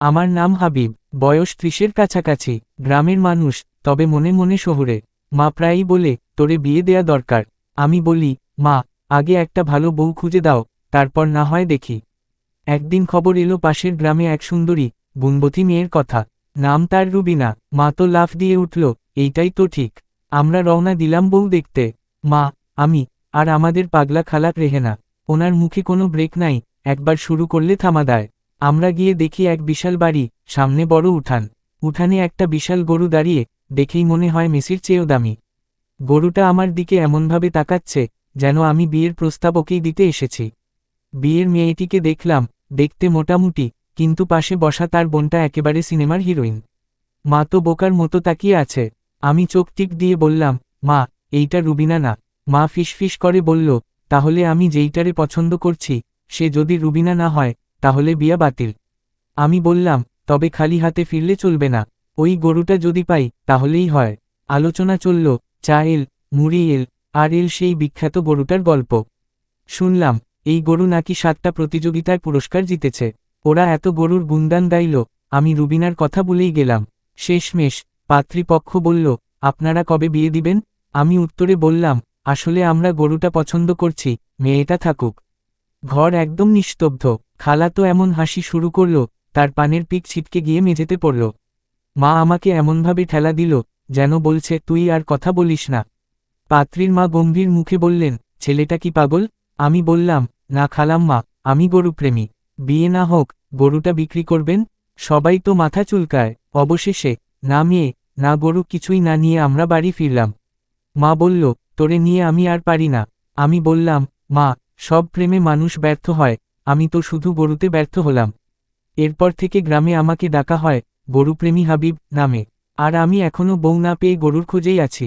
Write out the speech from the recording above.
আমার নাম হাবিব, বয়স ৩০-এর কাছাকাছি, গ্রামের মানুষ, তবে মনে মনে শহুরে। মা প্রায়ই বলে, তোরে বিয়ে দেয়া দরকার। আমি বলি, মা, আগে একটা ভালো বউ খুঁজে দাও, তারপর না হয় দেখি। একদিন খবর এলো পাশের গ্রামে এক সুন্দরী, গুণবতী মেয়ের কথা। নাম তার রুবিনা। মা তো লাফ দিয়ে উঠল, এইটাই তো ঠিক। আমরা রওনা দিলাম বউ দেখতে। মা, আমি, আর আমাদের পাগলা খালা রেহেনা। ওনার মুখে কোনো ব্রেক নাই, একবার শুরু করলে থামা দেয়। আমরা গিয়ে দেখি এক বিশাল বাড়ি, সামনে বড় উঠান। উঠানে একটা বিশাল গরু দাঁড়িয়ে, দেখেই মনে হয় মেসির চেয়েও দামি। গরুটা আমার দিকে এমনভাবে তাকাচ্ছে, যেন আমি বিয়ের প্রস্তাব ওকেই দিতে এসেছি। বিয়ের মেয়েটিকে দেখলাম, দেখতে মোটামুটি, কিন্তু পাশে বসা তার বোনটা একেবারে সিনেমার হিরোইন। মা তো বোকার মতো তাকিয়ে আছে। আমি চোখ টিপ দিয়ে বললাম, মা, এইটা রুবিনা না। মা ফিসফিস করে বলল, তাহলে আমি যেইটারে পছন্দ করছি, সে যদি রুবিনা না হয়, তাহলে বিয়া বাতিল। আমি বললাম, তবে খালি হাতে ফিরলে চলবে না। ওই গরুটা যদি পাই, তাহলেই হয়। আলোচনা চলল, চা এল, মুড়ি এল, আর এল সেই বিখ্যাত গরুটার গল্প। শুনলাম, এই গরু নাকি 7টা প্রতিযোগিতায় পুরস্কার জিতেছে। ওরা এত গরুর গুণগান গাইল, আমি রুবিনার কথা ভুলেই গেলাম। শেষমেশ পাত্রীপক্ষ বলল, আপনারা কবে বিয়ে দিবেন? আমি উত্তরে বললাম, আসলে আমরা গরুটা পছন্দ করছি, মেয়েটা থাকুক। ঘর একদম নিস্তব্ধ। খালা তো এমন হাসি শুরু করল, তার পানের পিক ছিটকে গিয়ে মেঝেতে পড়ল। মা আমাকে এমনভাবে ঠেলা দিল, যেন বলছে তুই আর কথা বলিস না। পাত্রীর মা গম্ভীর মুখে বললেন, ছেলেটা কি পাগল? আমি বললাম, না খালাম্মা, আমি গরুপ্রেমী। বিয়ে না হোক, গরুটা বিক্রি করবেন? সবাই তো মাথা চুলকায়। অবশেষে, না মেয়ে, না গরু কিছুই না নিয়ে আমরা বাড়ি ফিরলাম। মা বলল, তোরে নিয়ে আমি আর পারি না। আমি বললাম, মা, সব প্রেমে মানুষ ব্যর্থ হয়, আমি তো শুধু গরুতে ব্যর্থ হলাম। এরপর থেকে গ্রামে আমাকে ডাকা হয় গরুপ্রেমী হাবিব নামে। আর আমি এখনো বউ না পেয়ে গরুর খোঁজেই আছি।